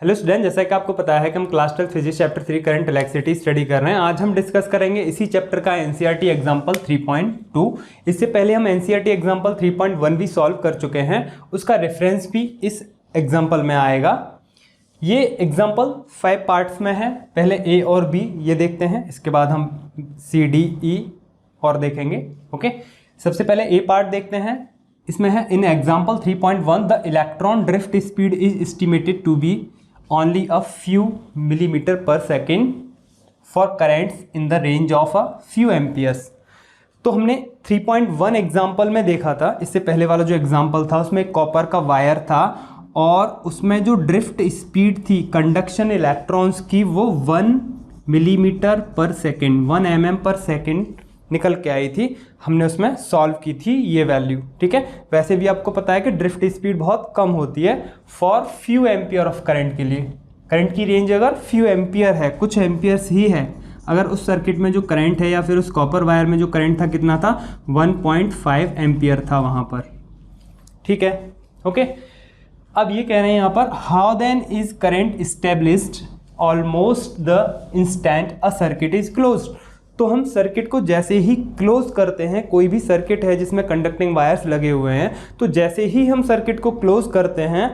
Hello student, जैसा कि आपको पता है कि हम class 12 physics chapter 3 current electricity study कर रहे हैं। आज हम डिस्कस करेंगे इसी चैप्टर का एनसीईआरटी एग्जांपल 3.2। इससे पहले हम एनसीईआरटी एग्जांपल 3.1 भी सॉल्व कर चुके हैं, उसका रेफरेंस भी इस एग्जांपल में आएगा। ये एग्जांपल 5 पार्ट्स में है। पहले ए और बी ये देखते हैं, इसके बाद हम सी डी ई और देखेंगे। ओके, सबसे पहले ए पार्ट देखते हैं। इसमें है in example 3.1 the electron drift speed is estimated to be only a few millimeter per second for currents in the range of a few amperes। तो हमने 3.1 एग्जाम्पल में देखा था, इससे पहले वाला जो एग्जाम्पल था उसमें कॉपर का वायर था और उसमें जो ड्रिफ्ट स्पीड थी कंडक्शन इलेक्ट्रॉन्स की वो 1 मिलीमीटर पर सेकेंड 1 mm पर सेकेंड निकल के आई थी। हमने उसमें सॉल्व की थी ये वैल्यू। ठीक है, वैसे भी आपको पता है कि ड्रिफ्ट स्पीड बहुत कम होती है for few ampere of current के लिए। करंट की रेंज अगर फ्यू एम्पियर है, कुछ एम्पियर्स ही है, अगर उस सर्किट में जो करंट है या फिर उस कॉपर वायर में जो करंट था कितना था 1.5 एम्पियर था वहाँ पर। ठीक है, ओके। अब ये कह रहे हैं यहाँ पर how then is current established almost the instant a circuit is closed. तो हम सर्किट को जैसे ही क्लोज करते हैं, कोई भी सर्किट है जिसमें कंडक्टिंग वायर्स लगे हुए हैं, तो जैसे ही हम सर्किट को क्लोज करते हैं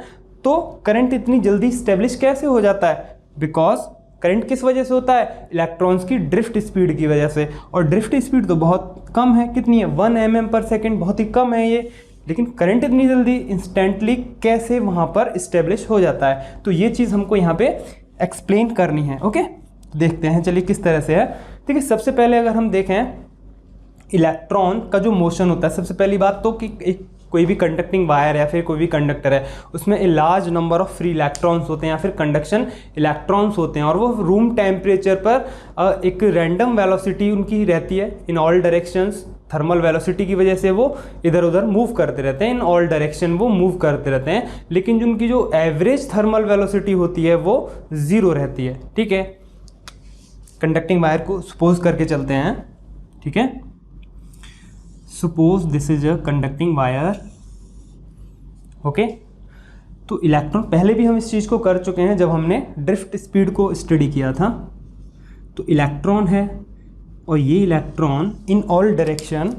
तो करंट इतनी जल्दी स्टेब्लिश कैसे हो जाता है? बिकॉज करंट किस वजह से होता है? इलेक्ट्रॉन्स की ड्रिफ्ट स्पीड की वजह से। और ड्रिफ्ट स्पीड तो बहुत कम है, कितनी है 1 mm पर सेकेंड, बहुत ही कम है ये। लेकिन करंट इतनी जल्दी इंस्टेंटली कैसे वहाँ पर स्टेब्लिश हो जाता है? तो ये चीज़ हमको यहाँ पे एक्सप्लेन करनी है। ओके, देखते हैं चलिए किस तरह से है। ठीक है, सबसे पहले अगर हम देखें इलेक्ट्रॉन का जो मोशन होता है, सबसे पहली बात तो कि एक कोई भी कंडक्टिंग वायर या फिर कोई भी कंडक्टर है उसमें a large number of free electrons होते हैं या फिर कंडक्शन इलेक्ट्रॉन्स होते हैं और वो रूम टेम्परेचर पर एक रैंडम वेलोसिटी उनकी रहती है in all directions. Thermal velocity की वजह से वो इधर उधर मूव करते रहते हैं, इन ऑल डायरेक्शन वो मूव करते रहते हैं। लेकिन जो उनकी जो एवरेज थर्मल वेलोसिटी होती है वो 0 रहती है। ठीक है, कंडक्टिंग वायर को सपोज करके चलते हैं। ठीक है, suppose this is a conducting wire. Okay, तो इलेक्ट्रॉन, पहले भी हम इस चीज़ को कर चुके हैं जब हमने ड्रिफ्ट स्पीड को स्टडी किया था। तो इलेक्ट्रॉन है और ये electron in all direction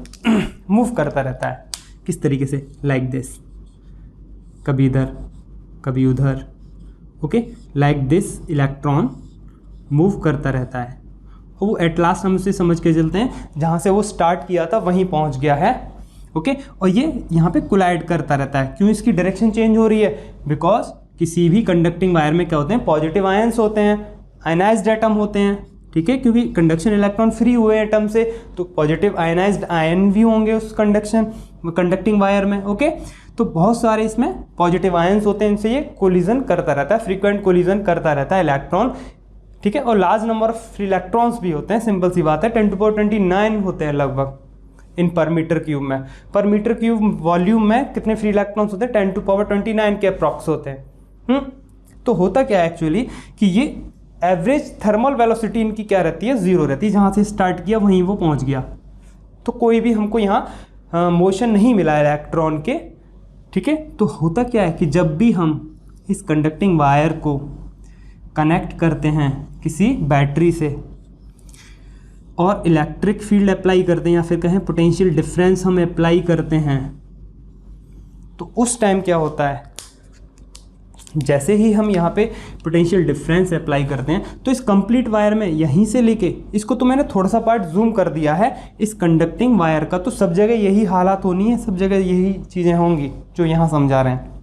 move करता रहता है। किस तरीके से? लाइक दिस, कभी इधर कभी उधर। Okay, like this electron move करता रहता है और वो एट लास्ट हम उसे समझ के चलते हैं जहाँ से वो स्टार्ट किया था वहीं पहुँच गया है। ओके, और ये यहाँ पे कोलाइड करता रहता है। क्यों इसकी डायरेक्शन चेंज हो रही है? बिकॉज किसी भी कंडक्टिंग वायर में क्या होते हैं? पॉजिटिव आयंस होते हैं, आयनाइज्ड एटम होते हैं। ठीक है, क्योंकि कंडक्शन इलेक्ट्रॉन फ्री हुए एटम से तो पॉजिटिव आयनाइज्ड आयन भी होंगे उस कंडक्टिंग वायर में। ओके, तो बहुत सारे इसमें पॉजिटिव आयंस होते हैं, इनसे ये कोलिजन करता रहता है, फ्रीक्वेंट कोलिजन करता रहता है इलेक्ट्रॉन। ठीक है, और large number of free electrons भी होते हैं। सिंपल सी बात है, 10⁻29 होते हैं लगभग इन पर मीटर क्यूब में। पर मीटर क्यूब वॉल्यूम में कितने फ्री इलेक्ट्रॉन्स होते हैं? 10⁻29 के अप्रॉक्स होते हैं। तो होता क्या है एक्चुअली कि ये एवरेज थर्मल वेलोसिटी इनकी क्या रहती है? 0 रहती है। जहाँ से स्टार्ट किया वहीं वो पहुँच गया, तो कोई भी हमको यहाँ मोशन नहीं मिला इलेक्ट्रॉन के। ठीक है, तो होता क्या है कि जब भी हम इस कंडक्टिंग वायर को कनेक्ट करते हैं किसी बैटरी से और इलेक्ट्रिक फील्ड अप्लाई करते हैं या फिर कहें पोटेंशियल डिफरेंस हम अप्लाई करते हैं, तो उस टाइम क्या होता है? जैसे ही हम यहाँ पे पोटेंशियल डिफरेंस अप्लाई करते हैं तो इस कंप्लीट वायर में यहीं से लेके इसको, तो मैंने थोड़ा सा पार्ट जूम कर दिया है इस कंडक्टिंग वायर का, तो सब जगह यही हालात होनी है, सब जगह यही चीज़ें होंगी जो यहाँ समझा रहे हैं।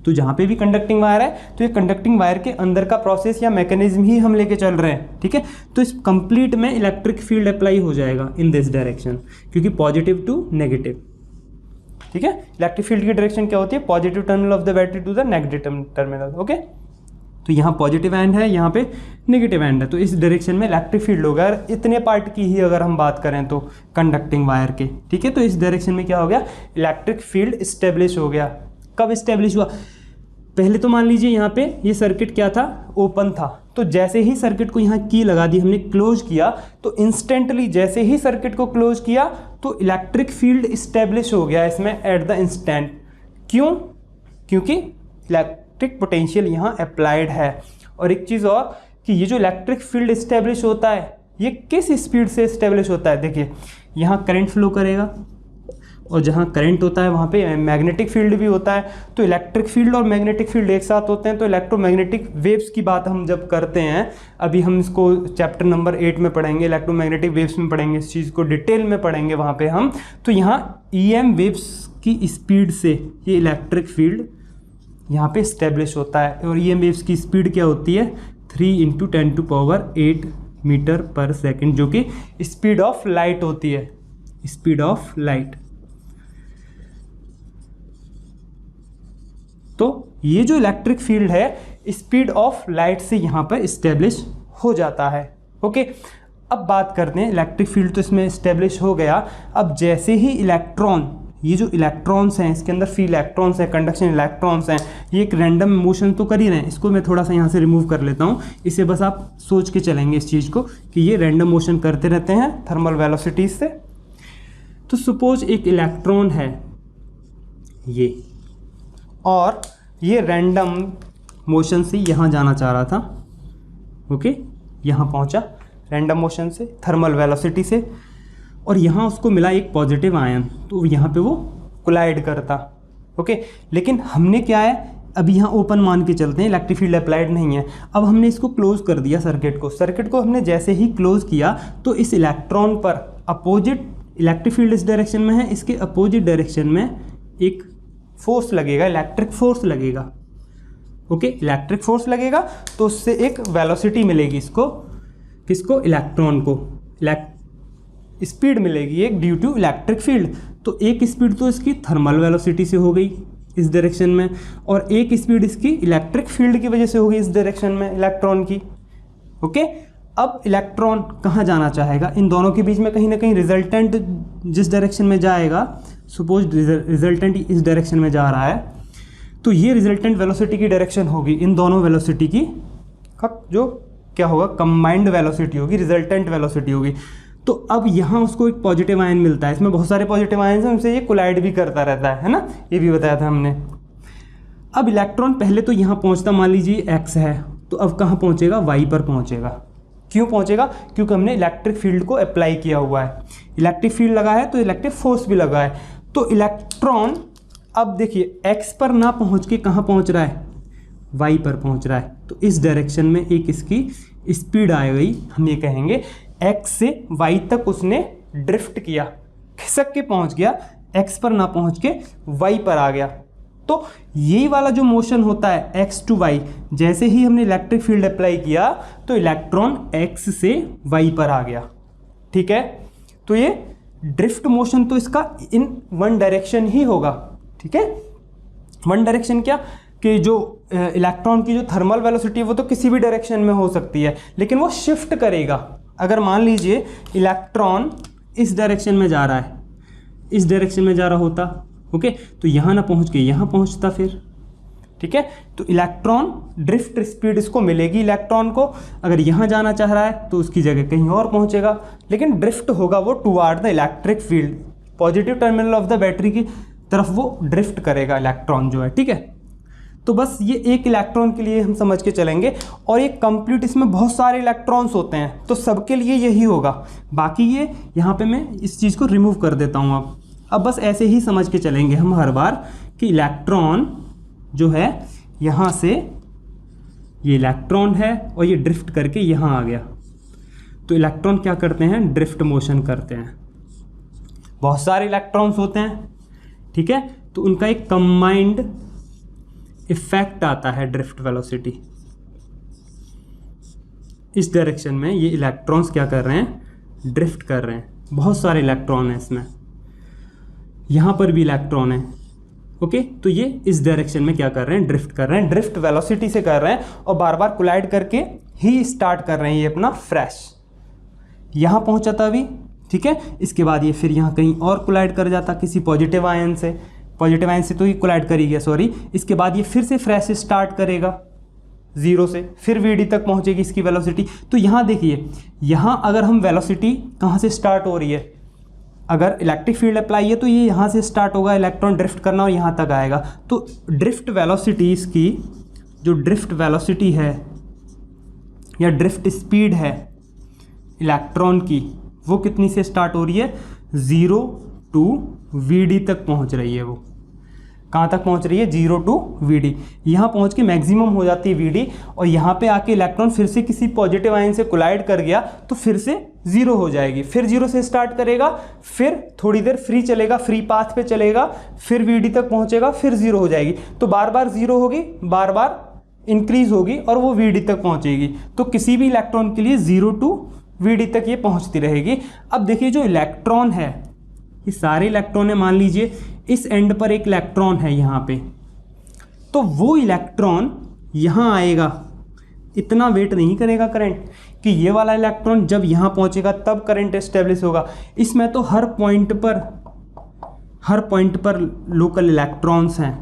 तो जहाँ पे भी कंडक्टिंग वायर है तो ये कंडक्टिंग वायर के अंदर का प्रोसेस या मैकेनिज्म ही हम लेके चल रहे हैं। ठीक है, तो इस कंप्लीट में इलेक्ट्रिक फील्ड अप्लाई हो जाएगा इन दिस डायरेक्शन, क्योंकि पॉजिटिव टू नेगेटिव। ठीक है, इलेक्ट्रिक फील्ड की डायरेक्शन क्या होती है? Positive terminal of the battery to the negative terminal. Okay, तो यहाँ पॉजिटिव एंड है, यहाँ पे नेगेटिव एंड है, तो इस डायरेक्शन में इलेक्ट्रिक फील्ड होगा। इतने पार्ट की ही अगर हम बात करें तो कंडक्टिंग वायर के, ठीक है, तो इस डायरेक्शन में क्या हो गया? इलेक्ट्रिक फील्ड स्टेब्लिश हो गया। कब स्टेब्लिश हुआ? पहले तो मान लीजिए यहाँ पे ये सर्किट क्या था? ओपन था। तो जैसे ही सर्किट को यहाँ की लगा दी, हमने क्लोज किया, तो इंस्टेंटली जैसे ही सर्किट को क्लोज किया तो इलेक्ट्रिक फील्ड स्टेब्लिश हो गया इसमें एट द इंस्टेंट। क्यों? क्योंकि इलेक्ट्रिक पोटेंशियल यहाँ अप्लाइड है। और एक चीज़ और कि ये जो इलेक्ट्रिक फील्ड इस्टेब्लिश होता है ये किस स्पीड से इस्टेब्लिश होता है। देखिए यहाँ करंट फ्लो करेगा और जहाँ करंट होता है वहाँ पे मैग्नेटिक फील्ड भी होता है। तो इलेक्ट्रिक फील्ड और मैग्नेटिक फील्ड एक साथ होते हैं। तो इलेक्ट्रोमैग्नेटिक वेव्स की बात हम जब करते हैं, अभी हम इसको चैप्टर नंबर 8 में पढ़ेंगे, इलेक्ट्रोमैग्नेटिक वेव्स में पढ़ेंगे, इस चीज़ को डिटेल में पढ़ेंगे वहाँ पे हम। तो यहाँ EM वेव्स की स्पीड से ये इलेक्ट्रिक फील्ड यहाँ पे इस्टेब्लिश होता है। और EM वेव्स की स्पीड क्या होती है 3 × 10⁸ मीटर पर सेकेंड, जो कि स्पीड ऑफ लाइट होती है, स्पीड ऑफ लाइट। तो ये जो इलेक्ट्रिक फील्ड है स्पीड ऑफ लाइट से यहाँ पर इस्टेब्लिश हो जाता है। ओके, अब बात करते हैं इलेक्ट्रिक फील्ड तो इसमें इस्टेब्लिश हो गया। अब जैसे ही इलेक्ट्रॉन, ये जो इलेक्ट्रॉन्स हैं इसके अंदर फ्री इलेक्ट्रॉन्स हैं, कंडक्शन इलेक्ट्रॉन्स हैं, ये एक रैंडम मोशन तो कर ही रहे हैं। इसको मैं थोड़ा सा यहाँ से रिमूव कर लेता हूँ, इसे बस आप सोच के चलेंगे इस चीज़ को कि ये रैंडम मोशन करते रहते हैं थर्मल वेलोसिटीज से। तो सपोज एक इलेक्ट्रॉन है ये, और ये रैंडम मोशन से यहाँ जाना चाह रहा था। ओके, यहाँ पहुँचा रैंडम मोशन से थर्मल वेलोसिटी से, और यहाँ उसको मिला एक पॉजिटिव आयन, तो यहाँ पे वो कोलाइड करता। ओके, लेकिन हमने क्या है, अभी यहाँ ओपन मान के चलते हैं, इलेक्ट्रिक फील्ड अप्लाइड नहीं है। अब हमने इसको क्लोज कर दिया सर्किट को हमने जैसे ही क्लोज किया तो इस इलेक्ट्रॉन पर अपोजिट, इलेक्ट्रिक फील्ड इस डायरेक्शन में है, इसके अपोजिट डायरेक्शन में एक फोर्स लगेगा, इलेक्ट्रिक फोर्स लगेगा। ओके, इलेक्ट्रिक फोर्स लगेगा तो उससे एक वेलोसिटी मिलेगी इसको, किसको, इलेक्ट्रॉन को, स्पीड मिलेगी एक ड्यू टू इलेक्ट्रिक फील्ड। तो एक स्पीड तो इसकी थर्मल वेलोसिटी से हो गई इस डायरेक्शन में, और एक स्पीड इसकी इलेक्ट्रिक फील्ड की वजह से हो गई इस डायरेक्शन में इलेक्ट्रॉन की। ओके, अब इलेक्ट्रॉन कहाँ जाना चाहेगा, इन दोनों के बीच में कहीं ना कहीं रिजल्टेंट जिस डायरेक्शन में जाएगा, सपोज रिजल्टेंट इस डायरेक्शन में जा रहा है, तो ये रिजल्टेंट वेलोसिटी की डायरेक्शन होगी इन दोनों वेलोसिटी की जो क्या होगा, कंबाइंड वेलोसिटी होगी, रिजल्टेंट वेलोसिटी होगी। तो अब यहाँ उसको एक पॉजिटिव आयन मिलता है, इसमें बहुत सारे पॉजिटिव आयन हैं, उनसे ये कोलाइड भी करता रहता है ना, ये भी बताया था हमने। अब इलेक्ट्रॉन पहले तो यहाँ पहुँचता, मान लीजिए x है, तो अब कहाँ पहुँचेगा, y पर पहुँचेगा। क्यों पहुँचेगा, क्योंकि हमने इलेक्ट्रिक फील्ड को अप्लाई किया हुआ है, इलेक्ट्रिक फील्ड लगा है तो इलेक्ट्रिक फोर्स भी लगा है। तो इलेक्ट्रॉन अब देखिए x पर ना पहुँच के कहाँ पहुँच रहा है, y पर पहुँच रहा है। तो इस डायरेक्शन में एक इसकी स्पीड आ गई, हम ये कहेंगे x से y तक उसने ड्रिफ्ट किया, खिसक के पहुंच गया, x पर ना पहुंच के y पर आ गया। तो यही वाला जो मोशन होता है x टू y, जैसे ही हमने इलेक्ट्रिक फील्ड अप्लाई किया तो इलेक्ट्रॉन x से y पर आ गया। ठीक है, तो ये ड्रिफ्ट मोशन तो इसका इन वन डायरेक्शन ही होगा। ठीक है, वन डायरेक्शन क्या कि जो इलेक्ट्रॉन की जो थर्मल वेलोसिटी है वो तो किसी भी डायरेक्शन में हो सकती है, लेकिन वो शिफ्ट करेगा। अगर मान लीजिए इलेक्ट्रॉन इस डायरेक्शन में जा रहा है, इस डायरेक्शन में जा रहा होता, ओके, तो यहाँ ना पहुँच के यहाँ पहुँचता फिर। ठीक है, तो इलेक्ट्रॉन ड्रिफ्ट स्पीड इसको मिलेगी इलेक्ट्रॉन को, अगर यहाँ जाना चाह रहा है तो उसकी जगह कहीं और पहुँचेगा, लेकिन ड्रिफ्ट होगा वो toward the electric field, positive terminal of the battery की तरफ वो ड्रिफ्ट करेगा इलेक्ट्रॉन जो है। ठीक है, तो बस ये एक इलेक्ट्रॉन के लिए हम समझ के चलेंगे, और ये कंप्लीट इसमें बहुत सारे इलेक्ट्रॉन्स होते हैं तो सबके लिए यही होगा। बाकी ये यहाँ पे मैं इस चीज़ को रिमूव कर देता हूँ। अब बस ऐसे ही समझ के चलेंगे हम हर बार कि इलेक्ट्रॉन जो है यहाँ से, ये इलेक्ट्रॉन है और ये ड्रिफ्ट करके यहाँ आ गया। तो इलेक्ट्रॉन क्या करते हैं, ड्रिफ्ट मोशन करते हैं। बहुत सारे इलेक्ट्रॉन्स होते हैं, ठीक है, तो उनका एक कंबाइंड इफेक्ट आता है ड्रिफ्ट वेलोसिटी। इस डायरेक्शन में ये इलेक्ट्रॉन्स क्या कर रहे हैं, ड्रिफ्ट कर रहे हैं। बहुत सारे इलेक्ट्रॉन हैं इसमें, यहाँ पर भी इलेक्ट्रॉन है। ओके, तो ये इस डायरेक्शन में क्या कर रहे हैं, ड्रिफ्ट कर रहे हैं, ड्रिफ्ट वेलोसिटी से कर रहे हैं, और बार बार कोलाइड करके ही स्टार्ट कर रहे हैं ये अपना फ्रेश। यहाँ पहुँचा था अभी, ठीक है, इसके बाद ये फिर यहाँ कहीं और कोलाइड कर जाता किसी पॉजिटिव आयन से, पॉजिटिव आयन से तो ये कोलाइड कर ही गया, सॉरी। इसके बाद ये फिर से फ्रेश स्टार्ट करेगा जीरो से, फिर वीडी तक पहुंचेगी इसकी वेलोसिटी। तो यहाँ देखिए, यहाँ अगर हम वेलोसिटी कहाँ से स्टार्ट हो रही है, अगर इलेक्ट्रिक फील्ड अप्लाई है तो ये यहाँ से स्टार्ट होगा इलेक्ट्रॉन ड्रिफ्ट करना और यहाँ तक आएगा। तो ड्रिफ्ट वेलोसिटी इसकी जो ड्रिफ्ट वेलोसिटी है या ड्रिफ्ट स्पीड है इलेक्ट्रॉन की, वो कितनी से स्टार्ट हो रही है, 0 to VD तक पहुंच रही है। वो कहाँ तक पहुंच रही है, 0 to VD। यहाँ पहुंच के मैक्सिमम हो जाती है VD, और यहाँ पे आके इलेक्ट्रॉन फिर से किसी पॉजिटिव आयन से कोलाइड कर गया तो फिर से 0 हो जाएगी। फिर 0 से स्टार्ट करेगा, फिर थोड़ी देर फ्री चलेगा, फ्री पाथ पे चलेगा, फिर VD तक पहुंचेगा, फिर 0 हो जाएगी। तो बार बार 0 होगी, बार बार इंक्रीज होगी और वो VD तक पहुंचेगी। तो किसी भी इलेक्ट्रॉन के लिए 0 to VD तक ये पहुंचती रहेगी। अब देखिए जो इलेक्ट्रॉन है, ये सारे इलेक्ट्रॉन है, मान लीजिए इस एंड पर एक इलेक्ट्रॉन है यहाँ पे, तो वो इलेक्ट्रॉन यहाँ आएगा, इतना वेट नहीं करेगा करंट कि ये वाला इलेक्ट्रॉन जब यहाँ पहुँचेगा तब करंट एस्टेब्लिश होगा। इसमें तो हर पॉइंट पर लोकल इलेक्ट्रॉन्स हैं,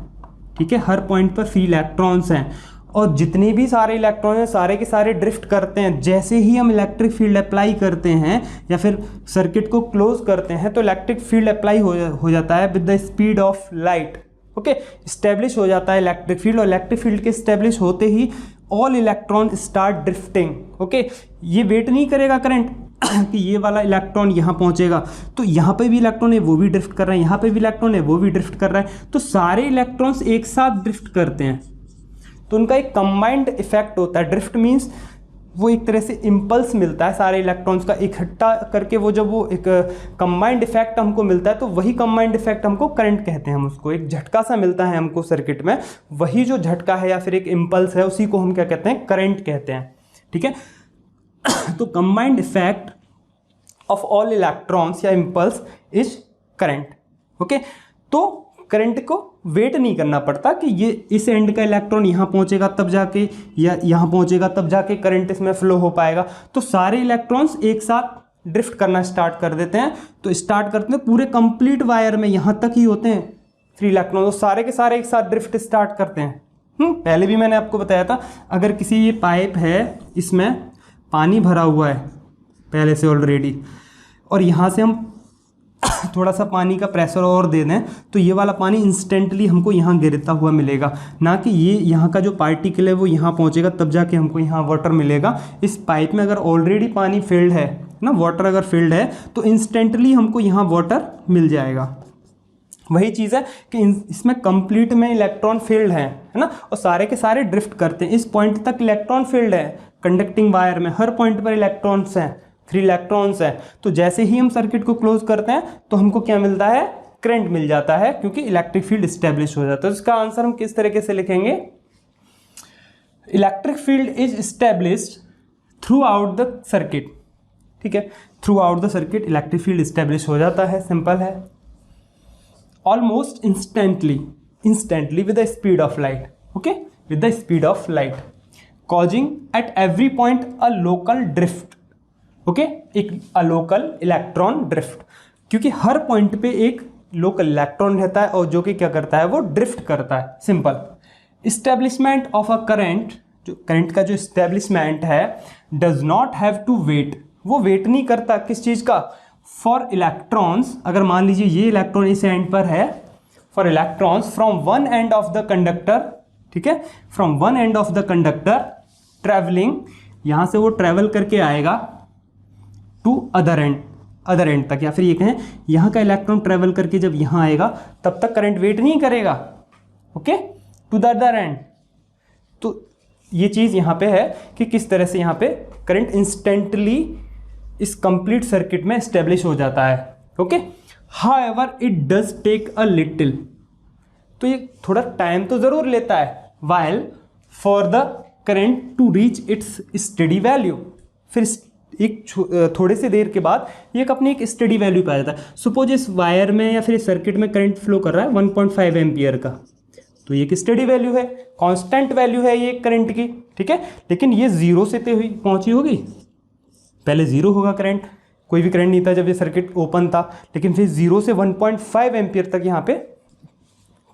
ठीक है, हर पॉइंट पर फ्री इलेक्ट्रॉन्स हैं, और जितने भी सारे इलेक्ट्रॉन हैं सारे के सारे ड्रिफ्ट करते हैं। जैसे ही हम इलेक्ट्रिक फील्ड अप्लाई करते हैं या फिर सर्किट को क्लोज करते हैं तो इलेक्ट्रिक फील्ड अप्लाई हो जाता है with the speed of light. Okay, establish हो जाता है इलेक्ट्रिक फील्ड, और इलेक्ट्रिक फील्ड के इस्टेब्लिश होते ही all electron start drifting. Okay, ये वेट नहीं करेगा करंट कि ये वाला इलेक्ट्रॉन यहाँ पहुँचेगा तो यहाँ पे भी इलेक्ट्रॉन है वो भी ड्रिफ्ट कर रहा है, यहाँ पे भी इलेक्ट्रॉन है वो भी ड्रिफ्ट कर रहा है, तो सारे इलेक्ट्रॉन्स एक साथ ड्रिफ्ट करते हैं। तो उनका एक कंबाइंड इफेक्ट होता है। ड्रिफ्ट मीन्स वो एक तरह से इम्पल्स मिलता है सारे इलेक्ट्रॉन्स का इकट्ठा करके, वो जब वो एक कंबाइंड इफेक्ट हमको मिलता है तो वही कंबाइंड इफेक्ट हमको करंट कहते हैं। हम उसको एक झटका सा मिलता है हमको सर्किट में, वही जो झटका है या फिर एक इम्पल्स है उसी को हम क्या कहते हैं, करंट कहते हैं। ठीक है, तो combined effect of all electrons या इम्पल्स इज करंट। ओके, तो करंट को वेट नहीं करना पड़ता कि ये इस एंड का इलेक्ट्रॉन यहाँ पहुँचेगा तब जाके, या यहाँ पहुँचेगा तब जाके करंट इसमें फ्लो हो पाएगा। तो सारे इलेक्ट्रॉन्स एक साथ ड्रिफ्ट करना स्टार्ट कर देते हैं। तो स्टार्ट करते हैं पूरे कंप्लीट वायर में, यहाँ तक ही होते हैं फ्री इलेक्ट्रॉन, तो सारे के सारे एक साथ ड्रिफ्ट स्टार्ट करते हैं। पहले भी मैंने आपको बताया था, अगर किसी ये पाइप है, इसमें पानी भरा हुआ है पहले से ऑलरेडी, और यहाँ से हम थोड़ा सा पानी का प्रेशर और दे दें तो ये वाला पानी इंस्टेंटली हमको यहाँ गिरता हुआ मिलेगा, ना कि ये यहाँ का जो पार्टिकल है वो यहाँ पहुँचेगा तब जाके हमको यहाँ वाटर मिलेगा। इस पाइप में अगर ऑलरेडी पानी फिल्ड है ना, वाटर अगर फिल्ड है तो इंस्टेंटली हमको यहाँ वाटर मिल जाएगा। वही चीज़ है कि इसमें कंप्लीट में इलेक्ट्रॉन फील्ड है ना, और सारे के सारे ड्रिफ्ट करते हैं। इस पॉइंट तक इलेक्ट्रॉन फील्ड है कंडक्टिंग वायर में, हर पॉइंट पर इलेक्ट्रॉन्स हैं, फ्री इलेक्ट्रॉन्स हैं। तो जैसे ही हम सर्किट को क्लोज करते हैं तो हमको क्या मिलता है, करंट मिल जाता है, क्योंकि इलेक्ट्रिक फील्ड स्टैब्लिश हो जाता है। तो इसका आंसर हम किस तरीके से लिखेंगे, electric field is established through out the circuit. ठीक है, through out the circuit electric field establish हो जाता है, सिंपल है। Almost instantly with the speed of light. Okay, with the speed of light, causing at every point a local drift. Okay, एक अलोकल electron drift, क्योंकि हर point पे एक local electron रहता है और जो कि क्या करता है, वो ड्रिफ्ट करता है। Simple. Establishment of a current, जो करंट का जो इस्टेब्लिशमेंट है, does not have to wait, वो वेट नहीं करता किस चीज़ का, फॉर इलेक्ट्रॉन्स। अगर मान लीजिए ये इलेक्ट्रॉन इस एंड पर है, for electrons from one end of the conductor, ठीक है, from one end of the conductor travelling, यहाँ से वो ट्रैवल करके आएगा टू अदर एंड तक, या फिर ये कहें यहाँ का इलेक्ट्रॉन ट्रेवल करके जब यहाँ आएगा तब तक करंट वेट नहीं करेगा। Okay, to the other end. तो ये चीज़ यहाँ पे है कि किस तरह से यहाँ पे करंट इंस्टेंटली इस कंप्लीट सर्किट में स्टेब्लिश हो जाता है। Okay, however it does take a little, तो ये थोड़ा टाइम तो ज़रूर लेता है, while for the current to reach its steady value. फिर एक थोड़े से देर के बाद ये अपनी एक स्टडी वैल्यू पे आ जाता है। सपोज इस वायर में या फिर इस सर्किट में करंट फ्लो कर रहा है 1.5 एम्पियर का, तो ये एक स्टडी वैल्यू है, कांस्टेंट वैल्यू है ये करंट की। ठीक है, लेकिन ये जीरो से हुई पहुंची होगी, पहले जीरो होगा करंट, कोई भी करंट नहीं था जब ये सर्किट ओपन था, लेकिन फिर 0 से 1.5 एम्पियर तक यहाँ पे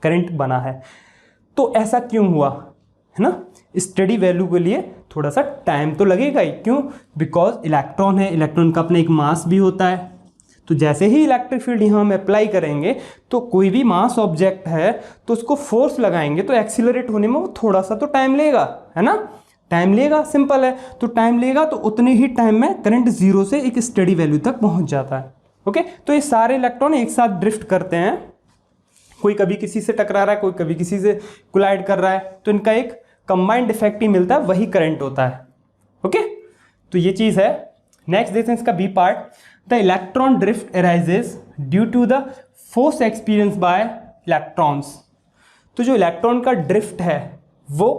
करंट बना है। तो ऐसा क्यों हुआ, है ना, स्टडी वैल्यू के लिए थोड़ा सा टाइम तो लगेगा ही। क्यों, बिकॉज इलेक्ट्रॉन है, इलेक्ट्रॉन का अपना एक मास भी होता है, तो जैसे ही इलेक्ट्रिक फील्ड यहाँ हम अप्लाई करेंगे तो कोई भी मास ऑब्जेक्ट है तो उसको फोर्स लगाएंगे तो एक्सीलरेट होने में वो थोड़ा सा तो टाइम लेगा, है ना, टाइम लेगा, सिंपल है। तो टाइम लेगा तो उतने ही टाइम में करंट जीरो से एक स्टेडी वैल्यू तक पहुंच जाता है। ओके, तो ये सारे इलेक्ट्रॉन एक साथ ड्रिफ्ट करते हैं, कोई कभी किसी से टकरा रहा है, कोई कभी किसी से कोलाइड कर रहा है, तो इनका एक कंबाइंड इफेक्ट ही मिलता है, वही करंट होता है। ओके, तो ये चीज है। नेक्स्ट देखते हैं इसका B part, the electron drift arises due to the force experience by electrons. तो जो इलेक्ट्रॉन का ड्रिफ्ट है वो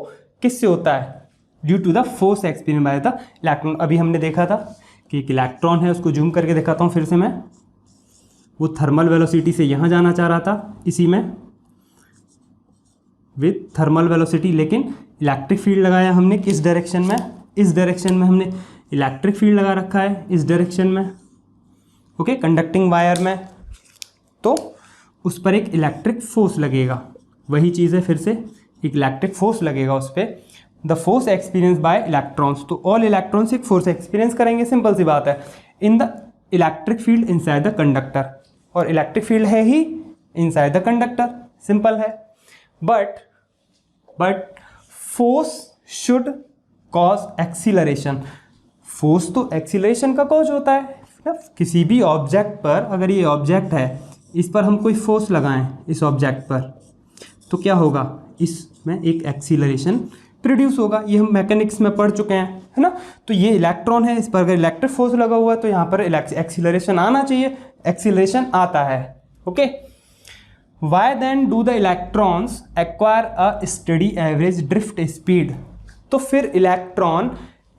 किससे होता है? Due to the force experience by the electron. अभी हमने देखा था कि एक इलेक्ट्रॉन है, उसको जूम करके दिखाता हूँ फिर से मैं, वो थर्मल वेलोसिटी से यहाँ जाना चाह रहा था, इसी में विद थर्मल वेलोसिटी, लेकिन इलेक्ट्रिक फील्ड लगाया हमने किस डायरेक्शन में? इस डायरेक्शन में हमने इलेक्ट्रिक फील्ड लगा रखा है, इस डायरेक्शन में। ओके, कंडक्टिंग वायर में, तो उस पर एक इलेक्ट्रिक फोर्स लगेगा, वही चीज़ है, फिर से एक इलेक्ट्रिक फोर्स लगेगा उस पर। The force experience by electrons, तो ऑल इलेक्ट्रॉन्स एक फोर्स एक्सपीरियंस करेंगे, सिंपल सी बात है, in the electric field inside the conductor, और इलेक्ट्रिक फील्ड है ही इनसाइड द कंडक्टर, सिंपल है। But force should cause acceleration. Force तो एक्सीलरेशन का कॉज होता है ना। किसी भी ऑब्जेक्ट पर, अगर ये ऑब्जेक्ट है, इस पर हम कोई फोर्स लगाएं इस ऑब्जेक्ट पर, तो क्या होगा? इसमें एक एक्सीलरेशन प्रोड्यूस होगा। ये हम मैकेनिक्स में पढ़ चुके हैं, है ना। तो ये इलेक्ट्रॉन है, इस पर अगर इलेक्ट्रिक फोर्स लगा हुआ है तो यहाँ पर एक्सीलरेशन आना चाहिए, एक्सीलरेशन आता है। Okay, why then do the electrons acquire a steady average drift speed. तो फिर इलेक्ट्रॉन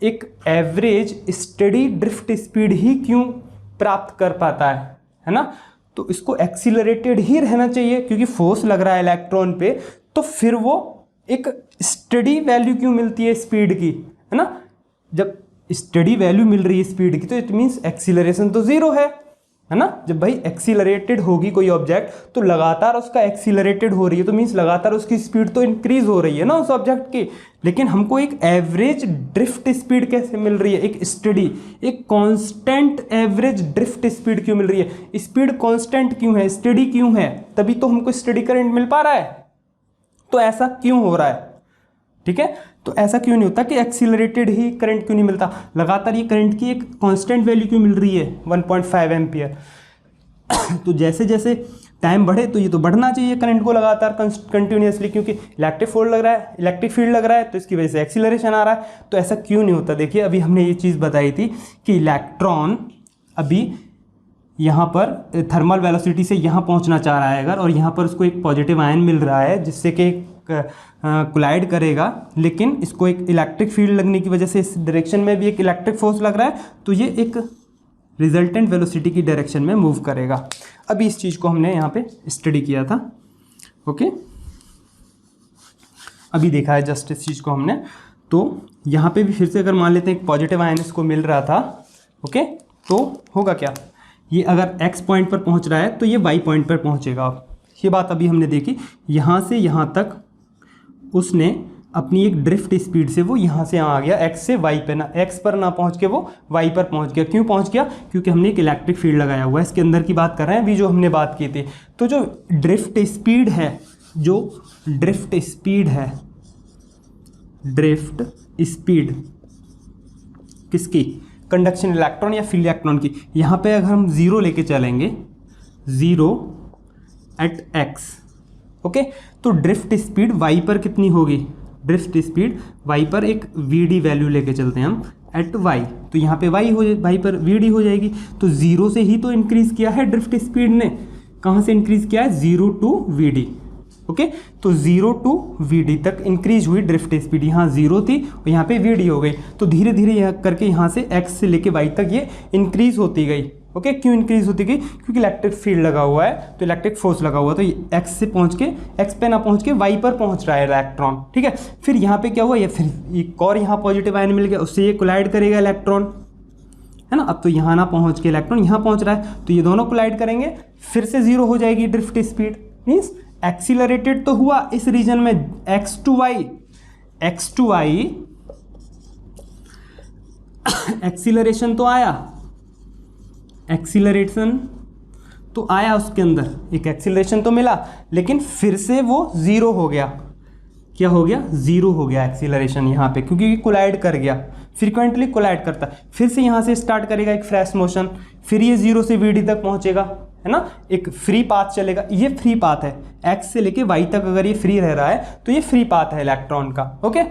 एक एवरेज स्टडी ड्रिफ्ट स्पीड ही क्यों प्राप्त कर पाता है ना। तो इसको एक्सीलरेटेड ही रहना चाहिए, क्योंकि फोर्स लग रहा है इलेक्ट्रॉन पे, तो फिर वो एक स्टडी वैल्यू क्यों मिलती है स्पीड की, है ना। जब स्टडी वैल्यू मिल रही है स्पीड की तो इट मीन्स एक्सीलरेशन तो जीरो है ना। जब भाई एक्सीलरेटेड होगी कोई ऑब्जेक्ट तो लगातार उसका एक्सीलरेटेड हो रही है, तो मीन्स लगातार उसकी स्पीड तो इंक्रीज हो रही है ना उस ऑब्जेक्ट की। लेकिन हमको एक एवरेज ड्रिफ्ट स्पीड कैसे मिल रही है? एक स्टडी, एक कांस्टेंट एवरेज ड्रिफ्ट स्पीड क्यों मिल रही है? स्पीड कांस्टेंट क्यों है, स्टडी क्यों है? तभी तो हमको स्टडी करंट मिल पा रहा है। तो ऐसा क्यों हो रहा है? ठीक है, तो ऐसा क्यों नहीं होता कि एक्सीलरेटेड ही करंट क्यों नहीं मिलता? लगातार ये करंट की एक कांस्टेंट वैल्यू क्यों मिल रही है 1.5 एम्पियर। तो जैसे जैसे टाइम बढ़े तो ये तो बढ़ना चाहिए करंट को लगातार कंटिन्यूसली, क्योंकि इलेक्ट्रिक फील्ड लग रहा है, इलेक्ट्रिक फील्ड लग रहा है, तो इसकी वजह से एक्सीलरेशन आ रहा है। तो ऐसा क्यों नहीं होता? देखिए, अभी हमने ये चीज़ बताई थी कि इलेक्ट्रॉन अभी यहाँ पर थर्मल वेलोसिटी से यहाँ पहुँचना चाह रहा है अगर, और यहाँ पर उसको एक पॉजिटिव आयन मिल रहा है जिससे कि कोलाइड करेगा, लेकिन इसको एक इलेक्ट्रिक फील्ड लगने की वजह से इस डायरेक्शन में भी एक इलेक्ट्रिक फोर्स लग रहा है, तो ये एक रिजल्टेंट वेलोसिटी की डायरेक्शन में मूव करेगा। अभी इस चीज़ को हमने यहाँ पे स्टडी किया था। ओके, अभी देखा है जस्ट इस चीज़ को हमने। तो यहाँ पे भी फिर से अगर मान लेते हैं एक पॉजिटिव आयन इसको मिल रहा था, ओके, तो होगा क्या? ये अगर एक्स पॉइंट पर पहुँच रहा है तो ये वाई पॉइंट पर पहुँचेगा। ये बात अभी हमने देखी, यहाँ से यहाँ तक उसने अपनी एक ड्रिफ्ट स्पीड से वो यहाँ से यहाँ आ गया, एक्स से वाई पे, ना एक्स पर ना पहुँच के वो वाई पर पहुँच गया। क्यों पहुँच गया? क्योंकि हमने एक इलेक्ट्रिक फील्ड लगाया हुआ है। इसके अंदर की बात कर रहे हैं अभी जो हमने बात की थी। तो जो ड्रिफ्ट स्पीड है, जो ड्रिफ्ट स्पीड है, ड्रिफ्ट स्पीड किसकी? कंडक्शन इलेक्ट्रॉन या फील्ड इलेक्ट्रॉन की। यहाँ पे अगर हम जीरो लेके चलेंगे, जीरो एट एक्स, ओके, तो ड्रिफ्ट स्पीड वाई पर कितनी होगी? ड्रिफ्ट स्पीड वाई पर एक वी डी वैल्यू लेके चलते हैं हम एट वाई, तो यहाँ पे वाई पर वी डी हो जाएगी। तो जीरो से ही तो इंक्रीज किया है ड्रिफ्ट स्पीड ने। कहाँ से इंक्रीज किया है? Zero to V D. Okay, तो जीरो टू वी डी तक इंक्रीज हुई ड्रिफ्ट स्पीड। यहाँ जीरो थी और यहाँ पे वी डी हो गई, तो धीरे धीरे यह करके यहाँ से एक्स से लेके वाई तक ये इंक्रीज होती गई। ओके, क्यों इंक्रीज होती गई? क्योंकि इलेक्ट्रिक फील्ड लगा हुआ है, तो इलेक्ट्रिक फोर्स लगा हुआ, तो एक्स से पहुँच के एक्स पे ना पहुँच के वाई पर पहुँच रहा है इलेक्ट्रॉन। ठीक है, फिर यहाँ पे क्या हुआ? ये फिर एक और यहाँ पॉजिटिव आयन मिल गया, उससे ये कोलाइड करेगा इलेक्ट्रॉन, है ना। अब तो यहाँ ना पहुँच के इलेक्ट्रॉन यहाँ पहुँच रहा है, तो ये दोनों कोलाइड करेंगे, फिर से जीरो हो जाएगी ड्रिफ्ट स्पीड। मीन्स एक्सीलरेटेड तो हुआ इस रीजन में एक्स टू वाई एक्सीलरेशन तो आया, एक्सीलरेशन तो आया उसके अंदर एक एक्सीलरेशन तो मिला, लेकिन फिर से वो ज़ीरो हो गया। क्या हो गया? ज़ीरो हो गया एक्सीलरेशन यहाँ पे, क्योंकि ये कोलाइड कर गया, फ्रीक्वेंटली कोलाइड करता है। फिर से यहाँ से स्टार्ट करेगा एक फ्रेश मोशन, फिर ये 0 से वी डी तक पहुँचेगा, है ना, एक फ्री पाथ चलेगा। ये फ्री पाथ है, एक्स से लेके वाई तक अगर ये फ्री रह रहा है तो ये फ्री पाथ है इलेक्ट्रॉन का। ओके,